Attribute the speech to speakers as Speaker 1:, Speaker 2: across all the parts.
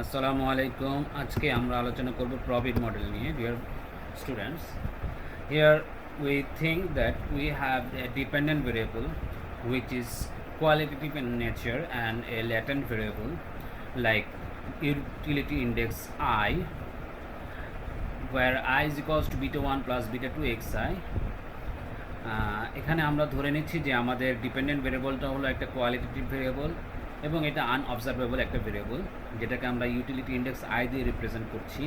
Speaker 1: আসসালামু আলাইকুম। আজকে আমরা আলোচনা করব প্রফিট মডেল নিয়ে। Dear students, here we think that we have a dependent variable which is qualitative in nature and a latent variable like utility index I, where I is equals to beta 1 plus beta 2 xi. এখানে আমরা ধরে নিচ্ছি যে আমাদের dependent ভেরিয়েবলটা হলো একটা qualitative variable এবং এটা আনঅবজারভেবল একটা ভেরিয়েবল, যেটাকে আমরা ইউটিলিটি ইন্ডেক্স আই দিয়ে রিপ্রেজেন্ট করছি।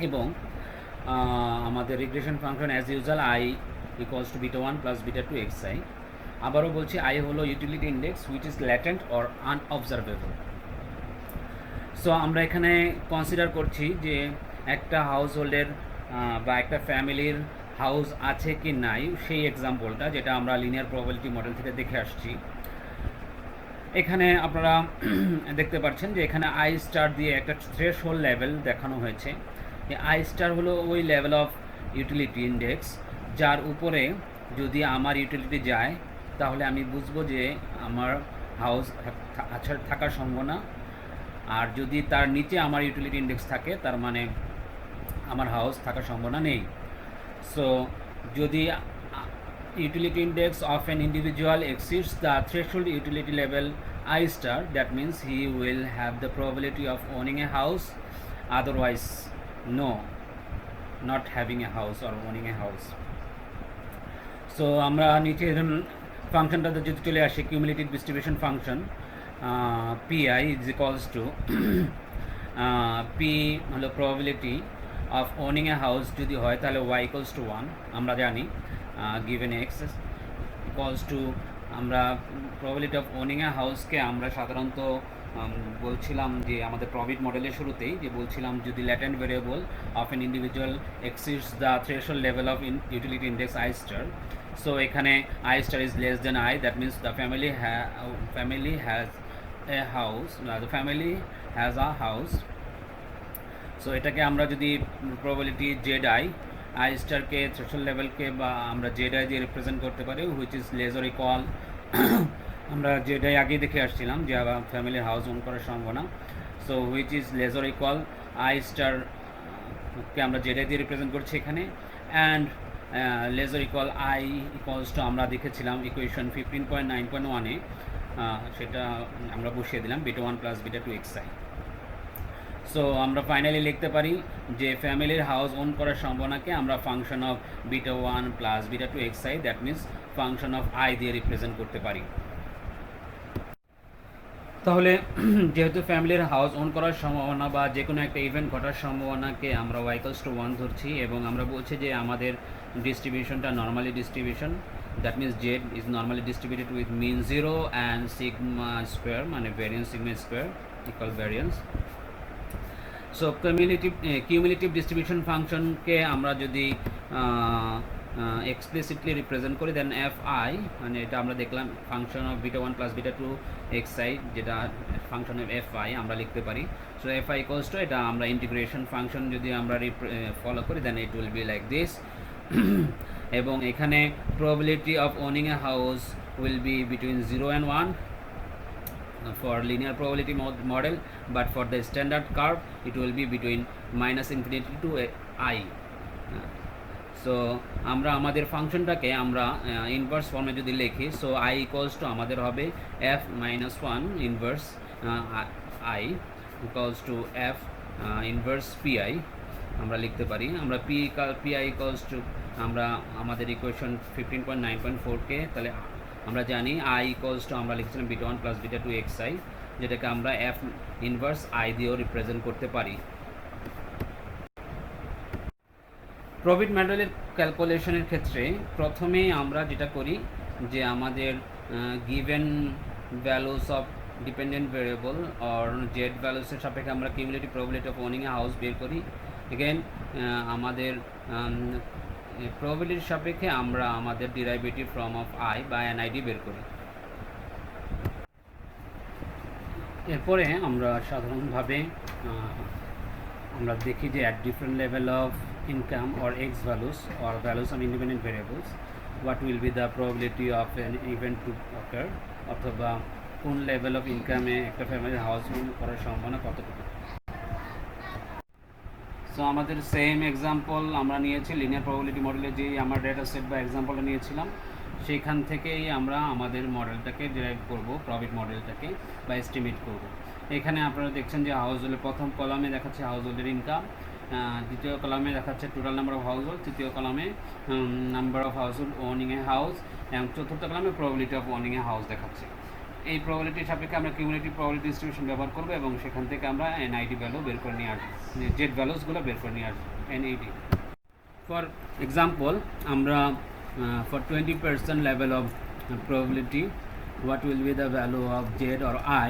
Speaker 1: এবং আমাদের regression function as usual I equals to beta 1 plus beta 2 xi। আবারও বলছি, আই হলো utility index which is latent or unobservable. So আমরা এখানে কনসিডার করছি যে একটা হাউস হোল্ডের বা একটা ফ্যামিলির হাউস আছে কি নাই, সেই এক্সাম্পলটা যেটা আমরা লিনিয়ার প্রবাবিলিটি মডেল থেকে দেখে আসছি। এখানে আপনারা দেখতে পাচ্ছেন যে এখানে আই স্টার দিয়ে একটা থ্রেশহোল্ড লেভেল দেখানো হয়েছে। আই স্টার হলো ওই লেভেল অফ ইউটিলিটি ইন্ডেক্স যার উপরে যদি আমার ইউটিলিটি যায় তাহলে আমি বুঝবো যে আমার হাউস থাকার সম্ভাবনা, আর যদি তার নিচে আমার ইউটিলিটি ইন্ডেক্স থাকে তার মানে আমার হাউস থাকার সম্ভাবনা নেই। সো যদি utility index of an individual exceeds the threshold utility level I star, that means he will have the probability of owning a house, otherwise no, not having a house or owning a house. So আমরা নিচে ফাংশনটাতে যদি চলে আসি, cumulative distribution function pi is equals to p হলো probability of owning a house যদি হয় তাহলে y equals to 1 আমরা জানি। given x equals to আমরা probability of owning a house-কে আমরা সাধারণত বলছিলাম যে আমাদের প্রফিট মডেলের শুরুতেই যে বলছিলাম যদি latent variable of an individual exceeds the threshold level of utility index I star. So এখানে I star is less than I, that means the family has a house, the family has a house. So এটাকে আমরা যদি probability Z I স্টারকে threshold লেভেলকে বা আমরা Z I দিয়ে represent করতে পারি, which is less or equal, আমরা জেড আই আগেই দেখে আসছিলাম যে ফ্যামিলির হাউস ওন করার সম্ভাবনা। So which is less or equal I স্টারকে আমরা জেড আই দিয়ে রিপ্রেজেন্ট করছি এখানে, and less or equal I equals to আমরা দেখেছিলাম ইকুয়েশন 15.9.1-এ, সেটা আমরা বসিয়ে দিলাম beta 1 plus beta 2 xi। So আমরা ফাইনালি লিখতে পারি যে ফ্যামিলির হাউস ওন করার সম্ভাবনাকে আমরা function of beta 1 plus beta 2 xi, that means function of I দিয়ে রিপ্রেজেন্ট করতে পারি। তাহলে যেহেতু ফ্যামিলির হাউস ওন করার সম্ভাবনা বা যে কোনো একটা ইভেন্ট ঘটার সম্ভাবনাকে আমরা y equals to 1 ধরছি, এবং আমরা বলছি যে আমাদের ডিস্ট্রিবিউশনটা normally distribution, that means Z is normally distributed with mean 0 and sigma square, মানে variance sigma square equal variance. So cumulative distribution ফাংশনকে আমরা যদি এক্সপ্লিসিটলি রিপ্রেজেন্ট করি দেন এফ আই, মানে এটা আমরা দেখলাম function of beta 1 plus beta 2 xi, যেটা ফাংশন অফ এফ আই আমরা লিখতে পারি। So F I equals to এটা আমরা ইন্টিগ্রেশন ফাংশন যদি আমরা ফলো করি then it will be like this. এবং এখানে probability of owning a house will be between 0 and 1 for linear probability model, but for the standard curve it will be between minus infinity to I. So আমরা আমাদের ফাংশনটাকে আমরা inverse ফর্মে যদি লিখি, so I equals two আমাদের হবে F minus 1 inverse I equals two F inverse PI আমরা লিখতে পারি। আমরা পিআই ইকুয়ালস টু আমরা আমাদের ইকুয়েশন 15.9.4-কে তাহলে আমরা জানি আই ইকুয়ালস টু আমরা লিখছিলাম বিটা 1 প্লাস বিটা 2 xi, যেটাকে আমরা এফ ইনভার্স আই দিয়েও রিপ্রেজেন্ট করতে পারি। প্রফিট মডেলের ক্যালকুলেশনের ক্ষেত্রে প্রথমেই আমরা যেটা করি যে আমাদের given values of dependent variable or Z ভ্যালুসের সাপেক্ষে আমরা cumulative probability of owning a house বের করি। এগেন আমাদের প্রবাবিলিটির সাপেক্ষে আমরা আমাদের ডিরাইভেটিভ ফর্ম অফ আই বা এনআইডি বের করি। এরপরে আমরা সাধারণভাবে আমরা দেখি যে at different level of income or x values or values of independent variables, what will be the probability of an event to occur, অথবা কোন লেভেল অফ ইনকামে একটা ফ্যামিলির হাউস হোল্ড করার সম্ভাবনা কতটুকু। সো আমাদের সেম এক্সাম্পল আমরা নিয়েছি লিনিয়ার প্রবাবিলিটি মডেলে যে আমরা ডেটা সেট বা এক্সাম্পলটা নিয়েছিলাম, সেইখান থেকেই আমরা আমাদের মডেলটাকে ডিরাইভ করব, প্রফিট মডেলটাকে বা এস্টিমেট করব। এখানে আপনারা দেখছেন যে হাউস হোল্ডের প্রথম কলামে দেখাচ্ছে হাউস হোল্ডের ইনকাম, দ্বিতীয় কলামে দেখাচ্ছে total number of house hold, তৃতীয় কলামে number of house hold owning a house, এবং চতুর্থ কলামে probability of owning a house দেখাচ্ছে। এই প্রবাবিলিটির সাপেক্ষে আমরা কিউমুলেটিভ প্রবাবিলিটি ডিস্ট্রিবিউশন ব্যবহার করবো এবং সেখান থেকে আমরা এনআইডি ভ্যালু বের করে নিয়ে আসবো, জেড ভ্যালুসগুলো বের করে নিয়ে আসবো, এনআইডি। ফর এক্সাম্পল আমরা for 20% level of probability, what will be the value of z or I?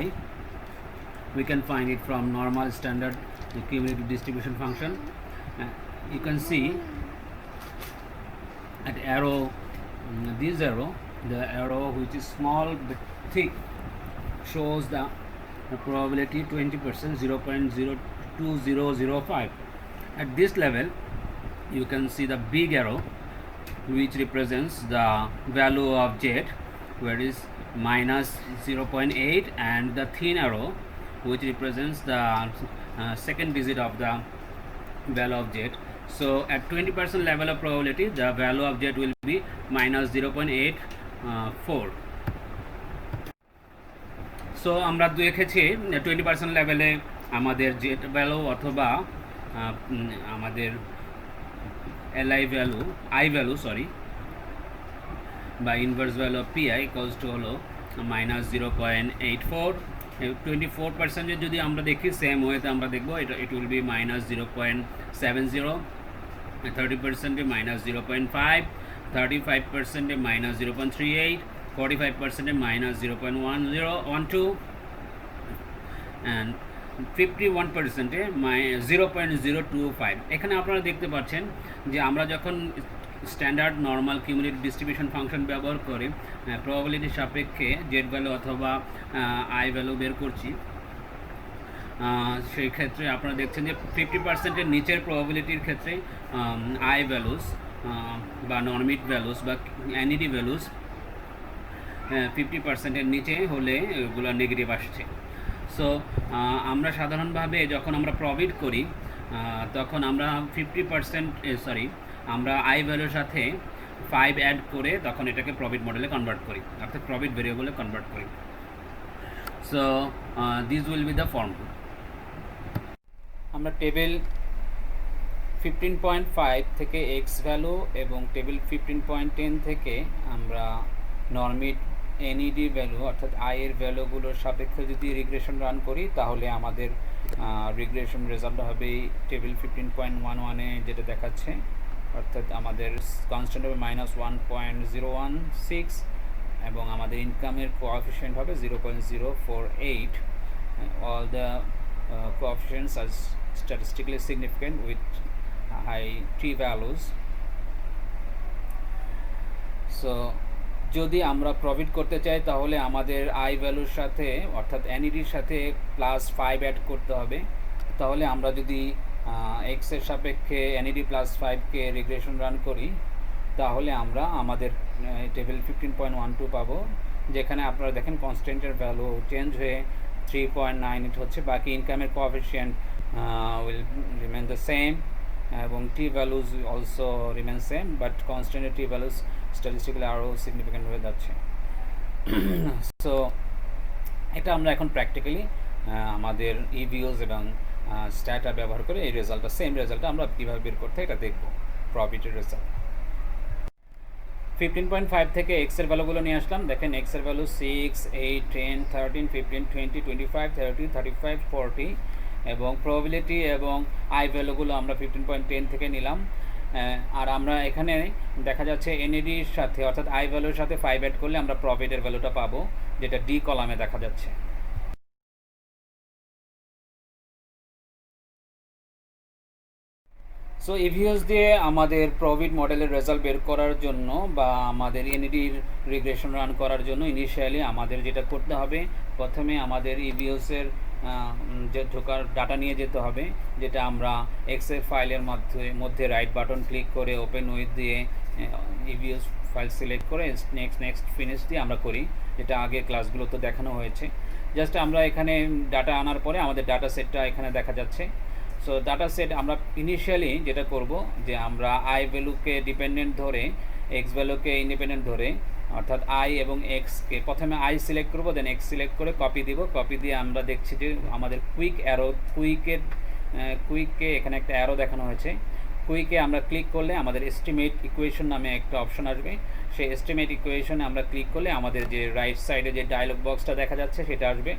Speaker 1: We can find it from normal standard cumulative distribution function. You can see at arrow, this arrow, the arrow which is small but thick shows the probability 20%, 0.02005. At this level you can see the big arrow which represents the value of z, where is minus 0.8, and the thin arrow which represents the second digit of the value of z. So at 20% level of probability the value of z will be minus 0.84. So আমরা দেখেছি 20% লেভেলে আমাদের Z value অথবা আমাদের I value বা inverse value of PI equals to হলো minus 0.84। 24% যদি আমরা দেখি সেম ওয়েতে আমরা দেখবো ইট will B minus 0.70, 30% minus 0.5, 35% minus 0.38, 45% minus 0.1012, and 51% 0.025। এখানে আপনারা দেখতে পাচ্ছেন যে আমরা যখন standard normal cumulative distribution function ব্যবহার করে প্রবাবিলিটির সাপেক্ষে জেড ভ্যালু অথবা আই ভ্যালু বের করছি, সেই ক্ষেত্রে আপনারা দেখছেন যে 50%-এর নিচের প্রবাবিলিটির ক্ষেত্রে আই ভ্যালুস বা নরমিট ভ্যালুস বা এনইডি ভ্যালুস 50%-এর নিচে হলে এগুলো নেগেটিভ আসছে। সো আমরা সাধারণভাবে যখন আমরা প্রফিট করি তখন আমরা 50% আমরা আই ভ্যালুর সাথে 5 অ্যাড করে তখন এটাকে প্রফিট মডেলে কনভার্ট করি, অর্থাৎ প্রফিট ভেরিয়েবলে কনভার্ট করি। So this will be the form. আমরা টেবিল 15.5 থেকে এক্স ভ্যালু এবং টেবিল 15.10 থেকে আমরা নরমিট এনইডি ভ্যালু অর্থাৎ আই এর ভ্যালুগুলোর সাপেক্ষে যদি রিগ্রেশন রান করি তাহলে আমাদের রিগ্রেশন রেজাল্ট হবে টেবিল 15.11-এ যেটা দেখাচ্ছে, অর্থাৎ আমাদের কনস্ট্যান্ট হবে -1.016 এবং আমাদের ইনকামের কোএফিশিয়েন্ট হবে 0.048। All the coefficients are statistically significant with high T values. So যদি আমরা প্রফিট করতে চাই তাহলে আমাদের আই ভ্যালুর সাথে অর্থাৎ এনইডির সাথে +5 অ্যাড করতে হবে। তাহলে আমরা যদি এক্সের সাপেক্ষে এনইডি +5-কে রিগ্রেশন রান করি তাহলে আমরা আমাদের টেবিল 15.12 পাবো, যেখানে আপনারা দেখেন কনস্ট্যান্টের ভ্যালু চেঞ্জ হয়ে 3.98 হচ্ছে, বাকি ইনকামের coefficient will remain the same এবং T values also remain same, but কনস্ট্যান্টের টি ভ্যালুজ স্ট্যাটিস্টিক্যালি আরও সিগনিফিক্যান্ট হয়ে যাচ্ছে। সো এটা আমরা এখন প্র্যাকটিক্যালি আমাদের ইভিওস এবং স্ট্যাটা ব্যবহার করে এই রেজাল্টটা সেম রেজাল্টটা আমরা কীভাবে বের করতে এটা দেখব, প্রফিটের রেজাল্ট। 15.5 থেকে এক্সের ভ্যালুগুলো নিয়ে আসলাম। দেখেন এক্সের ভ্যালু 6, 8, 10, 13, 15, 20, 25, 30, 35, 40 এবং প্রবাবিলিটি এবং আই ভ্যালুগুলো আমরা 15.10 থেকে নিলাম। আর আমরা এখানে দেখা যাচ্ছে এনইডির সাথে অর্থাৎ আই ভ্যালুর সাথে 5 অ্যাড করলে আমরা প্রফিটের ভ্যালুটা পাবো, যেটা ডি কলামে দেখা যাচ্ছে। সো ইভিওস দিয়ে আমাদের প্রফিট মডেলের রেজাল্ট বের করার জন্য বা আমাদের এনইডির রিগ্রেশন রান করার জন্য ইনিশিয়ালি আমাদের যেটা করতে হবে, প্রথমে আমাদের ইভিওসের যে ঢোকার ডাটা নিয়ে যেতে হবে, যেটা আমরা এক্সেল ফাইলের মধ্যে রাইট বাটন ক্লিক করে ওপেন উইথ দিয়ে ইভিওস ফাইল সিলেক্ট করে নেক্সট ফিনিশ দিয়ে আমরা করি, যেটা আগে ক্লাসগুলোতে দেখানো হয়েছে। জাস্ট আমরা এখানে ডাটা আনার পরে আমাদের ডাটা সেটটা এখানে দেখা যাচ্ছে। সো ডাটা সেট আমরা ইনিশিয়ালি যেটা করব যে আমরা আই ভ্যালুকে ডিপেন্ডেন্ট ধরে এক্স ভ্যালুকে ইন্ডিপেন্ডেন্ট ধরে, অর্থাৎ আই এবং এক্সকে প্রথমে আই সিলেক্ট করব, দেন এক্স সিলেক্ট করে কপি দিব। কপি দিয়ে আমরা দেখছি যে আমাদের কুইককে এখানে একটা অ্যারো দেখানো হয়েছে। কুইকে আমরা ক্লিক করলে আমাদের এস্টিমেট ইকুয়েশন নামে একটা অপশন আসবে। সেই এস্টিমেট ইকুয়েশনে আমরা ক্লিক করলে আমাদের যে রাইট সাইডে যে ডায়লগ বক্সটা দেখা যাচ্ছে সেটা আসবে।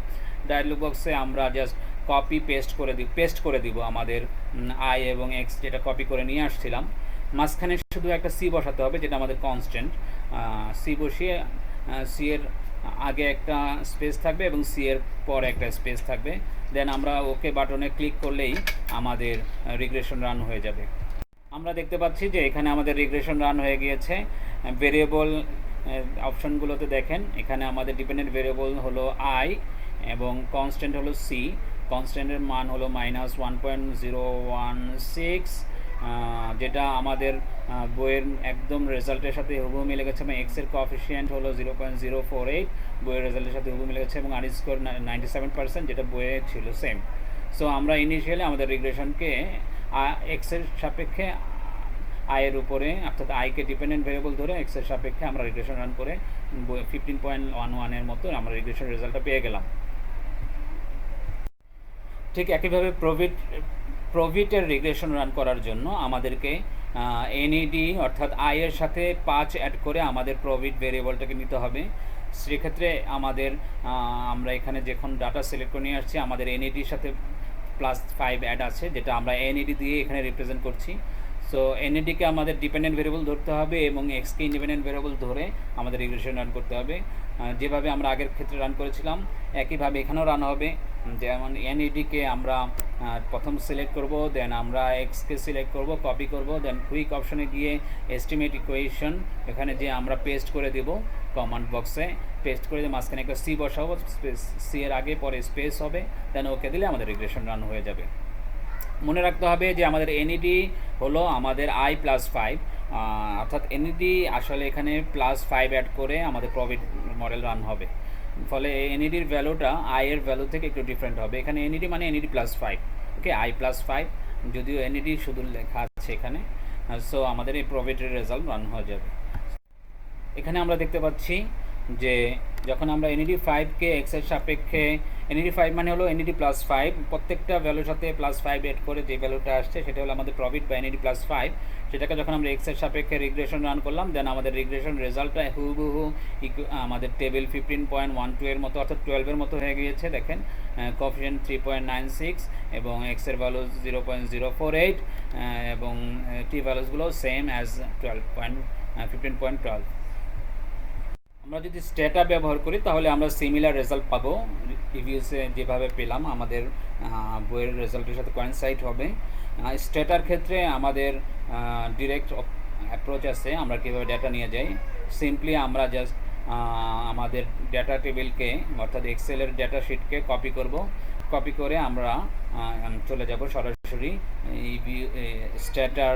Speaker 1: ডায়লগ বক্সে আমরা জাস্ট কপি পেস্ট করে দিব আমাদের আই এবং এক্স যেটা কপি করে নিয়ে আসছিলাম। মাঝখানে শুধু একটা সি বসাতে হবে, যেটা আমাদের কনস্ট্যান্ট। সি বসিয়ে সি এর আগে একটা স্পেস থাকবে এবং সি এর পর একটা স্পেস থাকবে। দেন আমরা ওকে বাটনে ক্লিক করলেই আমাদের রিগ্রেশন রান হয়ে যাবে। আমরা দেখতে পাচ্ছি যে এখানে আমাদের রিগ্রেশন রান হয়ে গিয়েছে। ভেরিয়েবল অপশনগুলোতে দেখেন, এখানে আমাদের ডিপেন্ডেন্ট ভেরিয়েবল হলো আই এবং কনস্ট্যান্ট হলো সি। কনস্ট্যান্টের মান হলো -1.016, যেটা আমাদের বইয়ের একদম রেজাল্টের সাথে হুবহু মিলে গেছে, এবং এক্সের কোএফিসিয়েন্ট হলো 0.048, বইয়ের রেজাল্টের সাথে হুবহু মিলে গেছে, এবং আর স্কোর 97%, যেটা বইয়ে ছিল সেম। সো আমরা ইনিশিয়ালি আমাদের রিগ্রেশনকে এক্সের সাপেক্ষে আয়ের উপরে, অর্থাৎ আইকে ডিপেন্ডেন্ট ভেরিয়েবল ধরে এক্সের সাপেক্ষে আমরা রিগ্রেশন রান করে 15.11 মতো আমরা রিগ্রেশন রেজাল্টটা পেয়ে গেলাম। ঠিক একইভাবে প্রভিটের রিগ্রেশন রান করার জন্য আমাদেরকে এনইডি অর্থাৎ আয়ের সাথে 5 অ্যাড করে আমাদের প্রভিট ভেরিয়েবলটাকে নিতে হবে। সেক্ষেত্রে আমরা এখানে যখন ডাটা সিলেক্ট করে নিয়ে আসছি, আমাদের এনইডির সাথে +5 অ্যাড আছে, যেটা আমরা এনইডি দিয়ে এখানে রিপ্রেজেন্ট করছি। সো এনইডিকে আমাদের ডিপেন্ডেন্ট ভেরিয়েবল ধরতে হবে এবং এক্সকে ইন্ডিপেন্ডেন্ট ভেরিয়েবল ধরে আমাদের রিগ্রেশন রান করতে হবে। যেভাবে আমরা আগের ক্ষেত্রে রান করেছিলাম একইভাবে এখানেও রান হবে। যেমন এনইডিকে আমরা প্রথম সিলেক্ট করব, দেন আমরা এক্সকে সিলেক্ট করব, কপি করব, দেন কুইক অপশনে গিয়ে এস্টিমেট ইকুয়েশন এখানে যে আমরা পেস্ট করে দেব কমান্ড বক্সে, পেস্ট করে দিয়ে মাঝখানে একটা সি বসাবো, সি এর আগে পরে স্পেস হবে, দেন ওকে দিলে আমাদের রিগ্রেশন রান হয়ে যাবে। মনে রাখতে হবে যে আমাদের এনইডি হলো আমাদের i+5, অর্থাৎ এনইডি আসলে এখানে +5 অ্যাড করে আমাদের প্রভিট মডেল রান হবে। ফলে এনইডির ভ্যালুটা আই এর ভ্যালু থেকে একটু ডিফারেন্ট হবে। এখানে এনইডি মানে এনইডি +5, ওকে, i+5, যদিও এনইডি শুধু লেখা আছে এখানে। সো আমাদের এই প্রভিটের রেজাল্ট রান হয়ে যাবে। এখানে আমরা দেখতে পাচ্ছি যে যখন আমরা এনইডি 5কে এক্সের সাপেক্ষে, এনইডি 5 মানে হলো এনইডি +5, প্রত্যেকটা ভ্যালুর সাথে +5 এড করে যে ভ্যালুটা আসছে সেটা হলো আমাদের প্রভিট বা এনইডি +5। সেটাকে যখন আমরা এক্সের সাপেক্ষে রিগ্রেশন রান করলাম, দেন আমাদের রিগ্রেশন রেজাল্টটা হুবহু আমাদের টেবিল 15.12 এর মতো, অর্থাৎ 12 এর মতো হয়ে গিয়েছে। দেখেন কোএফিসিয়েন্ট 3.96 এবং এক্সের ভ্যালু 0.048 এবং টি ভ্যালুসগুলো সেম অ্যাজ 15.12। আমরা যদি স্ট্যাটা ব্যবহার করি তাহলে আমরা সিমিলার রেজাল্ট পাবো, রিভিউসে যেভাবে পেলাম আমাদের বইয়ের রেজাল্টের সাথে কোয়েনসাইড হবে। স্ট্যাটার ক্ষেত্রে আমাদের ডিরেক্ট অ্যাপ্রোচ আছে, আমরা কীভাবে ডেটা নিয়ে যাই। সিম্পলি আমরা জাস্ট আমাদের ডেটা টেবিলকে, অর্থাৎ এক্সেলের ডেটা শিটকে কপি করে আমরা চলে যাব সরাসরি স্ট্যাটার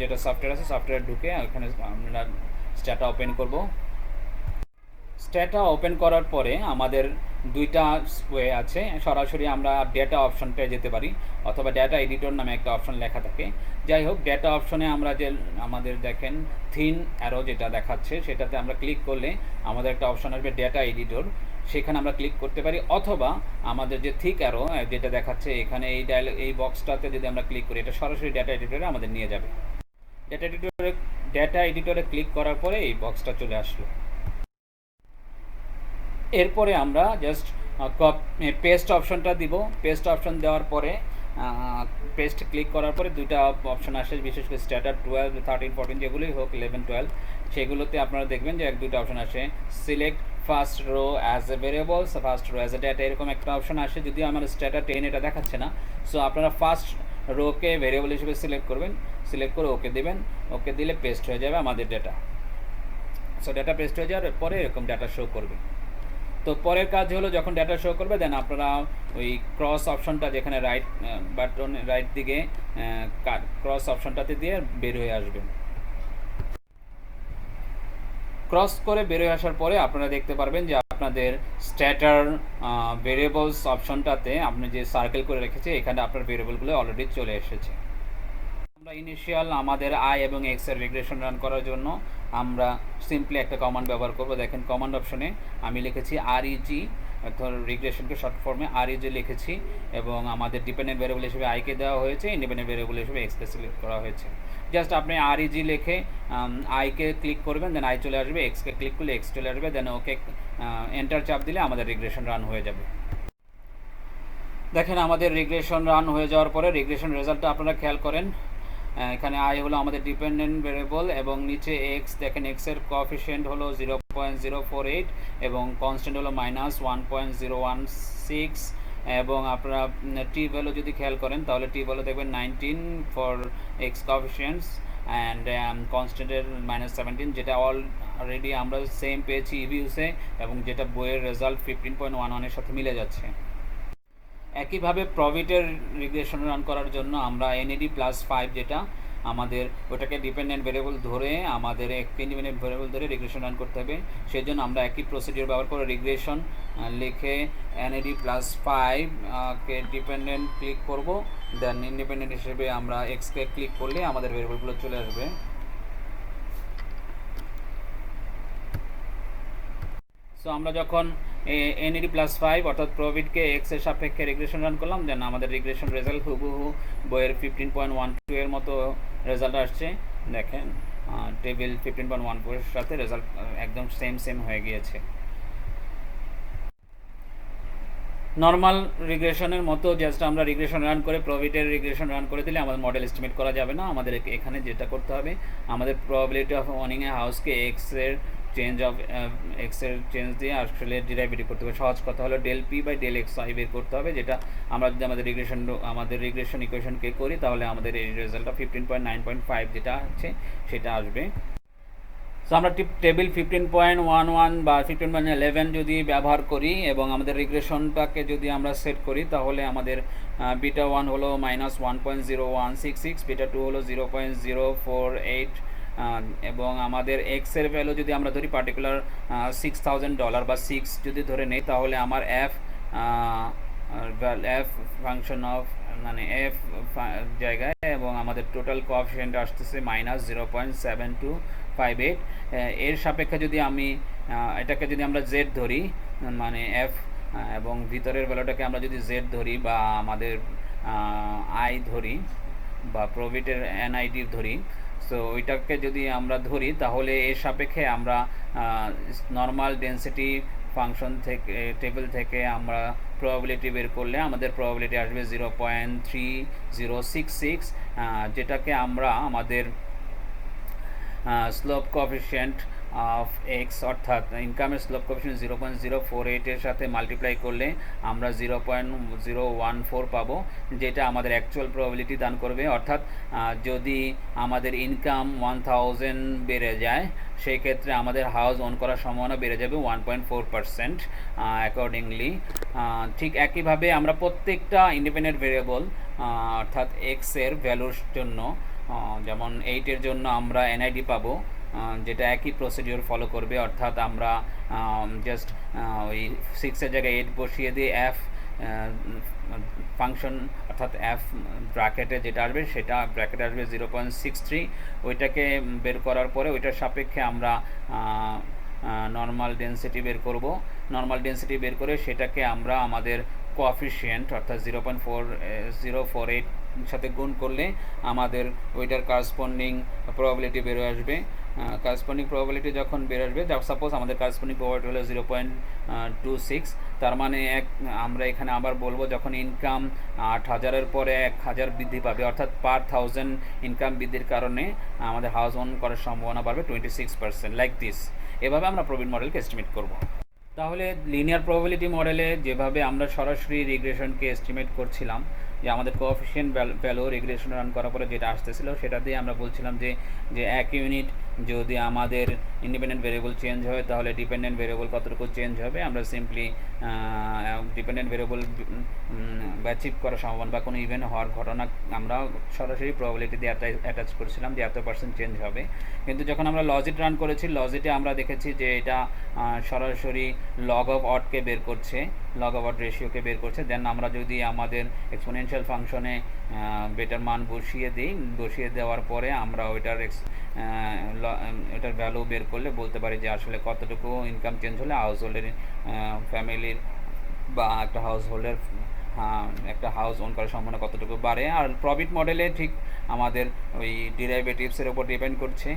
Speaker 1: যেটা সফটওয়্যার আছে, সফটওয়্যার ঢুকে ওখানে আমরা স্ট্যাটা ওপেন করব। স্ট্যাটা ওপেন করার পরে আমাদের দুইটা ওয়ে আছে, সরাসরি আমরা ডেটা অপশনটায় যেতে পারি, অথবা ডেটা এডিটর নামে একটা অপশন লেখা থাকে। যাই হোক, ডেটা অপশনে আমরা যে আমাদের দেখেন থিন অ্যারো যেটা দেখাচ্ছে, সেটাতে আমরা ক্লিক করলে আমাদের একটা অপশন আসবে ডেটা এডিটর, সেখানে আমরা ক্লিক করতে পারি। অথবা আমাদের যে থিক অ্যারো যেটা দেখাচ্ছে এখানে এই বক্সটাতে যদি আমরা ক্লিক করি, এটা সরাসরি ডেটা এডিটরে আমাদের নিয়ে যাবে। ডেটা এডিটরে ক্লিক করার পরে এই বক্সটা চলে আসলো। এরপরে আমরা জাস্ট পেস্ট অপশনটা দিব। পেস্ট অপশন দেওয়ার পরে পেস্ট ক্লিক করার পরে দুইটা অপশন আসে, বিশেষ করে স্ট্যাটার 12, 13, 14 যেগুলোই হোক, 11, 12, সেগুলোতে আপনারা দেখবেন যে দুইটা অপশন আসে, select first row as a variable, first row as a data, এরকম একটা অপশন আসে। যদিও আমার স্ট্যাটার 10 এটা দেখাচ্ছে না। সো আপনারা ফার্স্ট রোকে ভেরিয়েবল হিসেবে সিলেক্ট করবেন, সিলেক্ট করে ওকে দেবেন, ওকে দিলে পেস্ট হয়ে যাবে আমাদের ডেটা। সো ডেটা পেস্ট হয়ে যাওয়ার পরে এরকম ডেটা শো করবে। তো পরের কাজ হলো যখন ডেটা শো করবে, দেন আপনারা ওই ক্রস অপশনটা যেখানে রাইট বাটন রাইট দিকে ক্রস অপশনটাতে দিয়ে বের হয়ে আসবেন। ক্রস করে বের হয়ে আসার পরে আপনারা দেখতে পারবেন যে আপনাদের স্ট্যাটার ভেরিয়েবলস অপশনটাতে আপনি যে সার্কেল করে রেখেছে এখানে আপনার ভেরিয়েবলগুলো অলরেডি চলে এসেছে। আমরা ইনিশিয়াল আমাদের আই এবং এক্স এর রিগ্রেশন রান করার জন্য আমরা সিম্পলি একটা কমান্ড ব্যবহার করব। দেখেন কমান্ড অপশনে আমি লিখেছি আরইজি, অর্থাৎ রিগ্রেশনকে শর্ট ফর্মে আরইজি লিখেছি, এবং আমাদের ডিপেন্ডেন্ট ভেরিয়েবল হিসেবে আইকে দেওয়া হয়েছে, ইন্ডিপেন্ডেন্ট ভেরিয়েবল হিসেবে এক্সকে সিলেক্ট করা হয়েছে। জাস্ট আপনি আরইজি লিখে আইকে ক্লিক করবেন, দেন আই চলে আসবে, এক্সকে ক্লিক করলে এক্স চলে আসবে, দেন ওকে এন্টার চাপ দিলে আমাদের রিগ্রেশন রান হয়ে যাবে। দেখেন আমাদের রিগ্রেশন রান হয়ে যাওয়ার পরে রিগ্রেশন রেজাল্টটা আপনারা খেয়াল করেন। এখানে আই হলো আমাদের ডিপেন্ডেন্ট ভেরিয়েবল এবং নিচে এক্স, দেখেন এক্সের কোএফিসিয়েন্ট হলো 0.048 এবং কনস্ট্যান্ট হলো -1.016, এবং আপনারা টি ভ্যালু যদি খেয়াল করেন তাহলে টি ভ্যালু দেখবেন 19 ফর এক্স কোএফিসিয়েন্টস অ্যান্ড কনস্ট্যান্টের -17, যেটা অলরেডি আমরা সেম পেয়েছি ইভিউসে, এবং যেটা বইয়ের রেজাল্ট 15.11 এর সাথে মিলে যাচ্ছে। একইভাবে প্রভিটের রিগ্রেশন রান করার জন্য আমরা NAD+5 যেটা আমাদের ওটাকে ডিপেন্ডেন্ট ভেরিয়েবল ধরে আমাদের ইন্ডিপেন্ডেন্ট ভেরিয়েবল ধরে রিগ্রেশন রান করতে হবে। সেই জন্য আমরা একই প্রসিডিওর ব্যবহার করে রিগ্রেশন লিখে NAD+5 কে ডিপেন্ডেন্ট ক্লিক করব, দেন ইন্ডিপেন্ডেন্ট হিসেবে আমরা এক্সকে ক্লিক করলে আমাদের ভেরিয়েবলগুলো চলে আসবে। সো আমরা যখন NAD+5 অর্থাৎ প্রভিটকে এক্স এর সাপেক্ষে রিগ্রেশন রান করলাম, দেন আমাদের রিগ্রেশন রেজাল্ট হুবহু বইয়ের 15.12 এর মতো রেজাল্ট আসছে। দেখেন টেবিল 15.14 এর সাথে রেজাল্ট একদম সেম হয়ে গিয়েছে। নর্মাল রিগ্রেশনের মতো জাস্ট আমরা রিগ্রেশন রান করে প্রভিটের রিগ্রেশন রান করে দিলে আমাদের মডেল এস্টিমেট করা যাবে না। আমাদের এখানে যেটা করতে হবে, আমাদের প্রবাবিলিটি অফ ওনিং এ হাউসকে এক্সের চেঞ্জ দিয়ে আসলে ডিরাইভেটিভ করতে হবে। সহজ কথা হলো del p by del xi বের করতে হবে, যেটা আমরা যদি আমাদের রিগ্রেশন ইকুয়েশনকে করি তাহলে আমাদের এই রেজাল্টটা 15.9.5 যেটা আছে সেটা আসবে। সো আমরা টেবিল 15.11 বা 15.11 যদি ব্যবহার করি এবং আমাদের রিগ্রেশনটাকে যদি আমরা সেট করি তাহলে আমাদের বিটা 1 হলো -1.0166, বিটা 2 হলো 0.048, এবং আমাদের এক্স এর ভ্যালু যদি আমরা ধরি পার্টিকুলার $6,000 বা 6 যদি ধরে নেই তাহলে আমার এফ ফাংশন অফ মানে এফ জায়গায়, এবং আমাদের টোটাল কোএফিসিয়েন্ট আসতেছে -0.7258। এর সাপেক্ষে যদি আমি এটাকে যদি আমরা জেড ধরি মানে এফ, এবং ভিতরের ভ্যালুটাকে আমরা যদি জেড ধরি বা আমাদের আই ধরি বা প্রভিটের NID ধরি, সো ওইটাকে যদি আমরা ধরি তাহলে এর সাপেক্ষে আমরা নর্মাল ডেন্সিটি ফাংশন থেকে টেবিল থেকে আমরা প্রবাবিলিটি বের করলে আমাদের প্রবাবিলিটি আসবে 0.3066, যেটাকে আমরা আমাদের স্লোপ কোএফিসিয়েন্ট অফ এক্স অর্থাৎ ইনকামের স্লোপ কোএফিসিয়েন্ট 0.048 এর সাথে মাল্টিপ্লাই করলে আমরা 0.014 পাবো, যেটা আমাদের অ্যাকচুয়াল প্রবাবিলিটি দান করবে। অর্থাৎ যদি আমাদের ইনকাম 1000 বেড়ে যায় সেই ক্ষেত্রে আমাদের হাউস ওন করার সম্ভাবনা বেড়ে যাবে 1.4% অ্যাকর্ডিংলি। ঠিক একইভাবে আমরা প্রত্যেকটা ইন্ডিপেন্ডেন্ট ভেরিয়েবল অর্থাৎ এক্স এর ভ্যালুর জন্য, যেমন 8 এর জন্য আমরা NID পাবো, যেটা একই প্রসিডিওর ফলো করবে। অর্থাৎ আমরা জাস্ট ওই 6 এর জায়গায় 8 বসিয়ে দিয়ে এফ ফাংশন অর্থাৎ এফ ব্র্যাকেটে যেটা আসবে সেটা ব্র্যাকেটে আসবে 0.63, ওইটাকে বের করার পরে ওইটার সাপেক্ষে আমরা নর্মাল ডেন্সিটি বের করব। নর্মাল ডেন্সিটি বের করে সেটাকে আমরা আমাদের কোএফিসিয়েন্ট অর্থাৎ 0.4048 সাথে গুণ করলে আমাদের ওইটার কারেসপন্ডিং প্রবাবিলিটি বেরো আসবে। কারেসপন্ডিং প্রবাবিলিটি যখন বের আসবে, সাপোজ আমাদের কারেসপন্ডিং প্রবাবিলিটি হলো 0.26, তার মানে আমরা এখানে আবার বলবো যখন ইনকাম 8,000-এর পরে 1,000 বৃদ্ধি পাবে, অর্থাৎ পার 1000 ইনকাম বৃদ্ধির কারণে আমাদের হাউস ওন করার সম্ভাবনা বাড়বে 26%, লাইক দিস। এভাবে আমরা প্রভিট মডেলকে এস্টিমেট করব। তাহলে লিনিয়ার প্রবাবিলিটি মডেলে যেভাবে আমরা সরাসরি রিগ্রেশনকে এস্টিমেট করছিলাম যে আমাদের কোএফিশিয়েন্ট ভ্যালু রিগ্রেশন রান করার পরে যেটা আসতেছিল সেটা দিয়ে আমরা বলছিলাম যে যে এক ইউনিট যদি আমাদের ইন্ডিপেন্ডেন্ট ভেরিয়েবল চেঞ্জ হয় তাহলে ডিপেন্ডেন্ট ভেরিয়েবল কতটুকু চেঞ্জ হবে। আমরা সিম্পলি ডিপেন্ডেন্ট ভেরিয়েবল অ্যাচিভ করার সম্ভাবনা বা কোনো ইভেন্ট হওয়ার ঘটনা আমরা সরাসরি প্রবাবিলিটি দিয়ে অ্যাটাচ করছিলাম যে এত পার্সেন্ট চেঞ্জ হবে। কিন্তু যখন আমরা লজিট রান করেছি, লজিটে আমরা দেখেছি যে এটা সরাসরি লগ অফ অডকে বের করছে, লগ অফ অড রেশিওকে বের করছে। দেন আমরা যদি আমাদের এক্সপোনেনশিয়াল ফাংশনে বেটার মান বসিয়ে দিই, বসিয়ে দেওয়ার পরে আমরা ওইটার ভ্যালু বের করলে বলতে পারি যে আসলে কতটুকু ইনকাম চেঞ্জ হলে হাউস হোল্ডের ফ্যামিলির বা একটা হাউস হোল্ডের একটা হাউস ওন করার সম্ভাবনা কতটুকু বাড়ে। আর প্রফিট মডেলে ঠিক আমাদের ওই ডিরাইভেটিভসের উপর ডিপেন্ড করছে,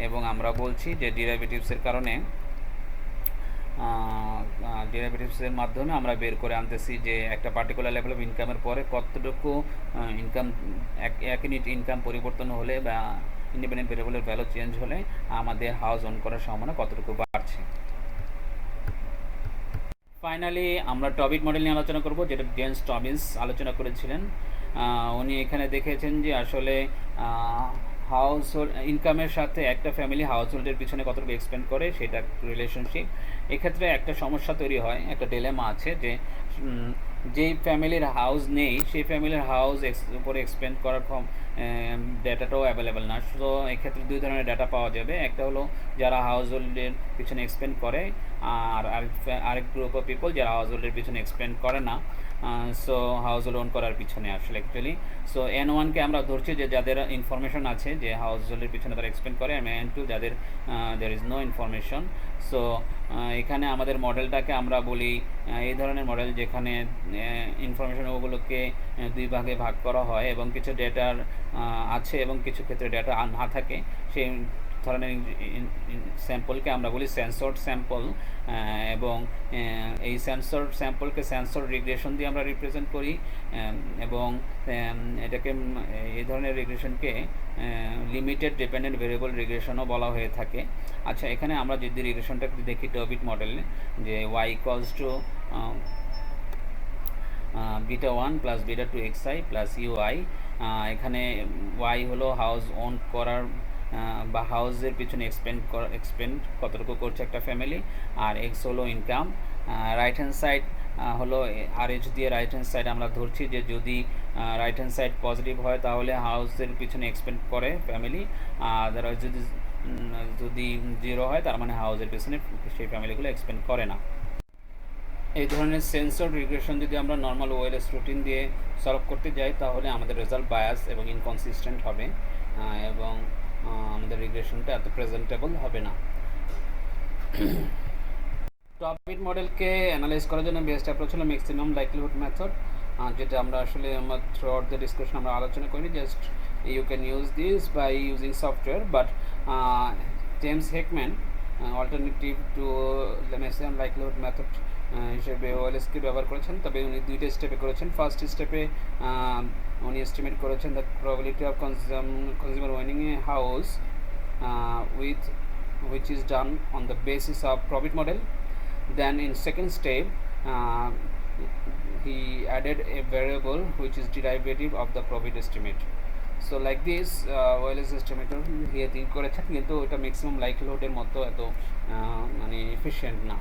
Speaker 1: এবং আমরা বলছি যে ডিরাইভেটিভসের কারণে ডেরিভেটিভসের মাধ্যমে আমরা বের করে আনতেছি যে একটা পার্টিকুলার লেভেল অফ ইনকামের পরে কতটুকু ইনকাম এক ইউনিট ইনকাম পরিবর্তন হলে বা ইন্ডিপেন্ডেন্ট ভেরিয়েবলের ভ্যালু চেঞ্জ হলে আমাদের হাউস ওন করার সম্ভাবনা কতটুকু বাড়ছে। ফাইনালি আমরা টবিট মডেল নিয়ে আলোচনা করব, যেটা জেমস টবিন্স আলোচনা করেছিলেন। উনি এখানে দেখেছেন যে আসলে হাউস হোল্ড ইনকামের সাথে একটা ফ্যামিলি হাউস হোল্ডের পিছনে কতটুকু এক্সপেন্ড করে সেটা রিলেশনশিপ। এক্ষেত্রে একটা সমস্যা তৈরি হয়, একটা ডিলেমা আছে যে যেই ফ্যামিলির হাউস নেই সেই ফ্যামিলির হাউস উপরে এক্সপেন্ড করার ডেটাটাও অ্যাভেলেবেল না। সো এক্ষেত্রে দুই ধরনের ডাটা পাওয়া যাবে, একটা হলো যারা হাউস হোল্ডের পিছনে এক্সপেন্ড করে, আর আরেক গ্রুপ অফ পিপল যারা হাউস হোল্ডের পিছনে এক্সপেন্ড করে না, সো হাউস হোল্ড ওন করার পিছনে আসলে অ্যাকচুয়ালি। সো N1কে আমরা ধরছি যে যাদের ইনফরমেশন আছে যে হাউস হোল্ডের পিছনে তারা এক্সপেন্ড করে, N2 যাদের there is no information. So এখানে আমাদের মডেলটাকে আমরা বলি এই ধরনের মডেল যেখানে ইনফরমেশন ওগুলোকে দুই ভাগে ভাগ করা হয় এবং কিছু ডেটার আছে এবং কিছু ক্ষেত্রে ডেটা না থাকে। সেই ধরনের স্যাম্পলকে আমরা বলি সেন্সরড স্যাম্পল, এবং এই সেন্সরড স্যাম্পলকে সেন্সর রিগ্রেশন দিয়ে আমরা রিপ্রেজেন্ট করি, এবং এটাকে এই ধরনের রিগ্রেশনকে লিমিটেড ডিপেন্ডেন্ট ভেরিয়েবল রিগ্রেশনও বলা হয়ে থাকে। আচ্ছা, এখানে আমরা যদি রিগ্রেশনটা দেখি টবিট মডেলে, যে y equals to beta 1 plus beta 2 xi plus u i. এখানে y হলো হাউস ওন করার বা হাউসের পিছনে এক্সপেন্ড কতটুকু করছে একটা ফ্যামিলি, আর এক্স হলো ইনকাম। রাইট হ্যান্ড সাইড হলো আর এইচ দিয়ে রাইট হ্যান্ড সাইড আমরা ধরছি যে যদি রাইট হ্যান্ড সাইড পজিটিভ হয় তাহলে হাউসের পিছনে এক্সপেন্ড করে ফ্যামিলি, আর যদি জিরো হয় তার মানে হাউসের পিছনে সেই ফ্যামিলিগুলো এক্সপেন্ড করে না। এই ধরনের সেন্সর রিগ্রেশন যদি আমরা নর্মাল ওএলএস রুটিন দিয়ে সলভ করতে যাই তাহলে আমাদের রেজাল্ট বায়াস এবং ইনকনসিস্টেন্ট হবে, এবং আমাদের রিগ্রেশনটা এত প্রেজেন্টেবল হবে না। টপিক মডেলকে অ্যানালাইজ করার জন্য বেস্ট অ্যাপ্রোচ হলো ম্যাক্সিমাম লাইকলিহুড মেথড, যেটা আমরা আসলে থ্রু আউট দ্য ডিসকাশন আমরা আলোচনা করিনি। Just you can use this by using software, but James Heckman alternative to maximum likelihood method হিসেবে ওএলএসকে ব্যবহার করেছেন, তবে উনি দুইটা স্টেপে করেছেন। ফার্স্ট স্টেপে উনি এস্টিমেট করেছেন the probability of consumer owning a house with which is done on the basis of profit model. Then in second step he added a variable which is derivative of the profit estimate. So like this OLS estimator here think করেছেন, কিন্তু এটা maximum লাইকলিহুডের মতো এত মানে efficient না।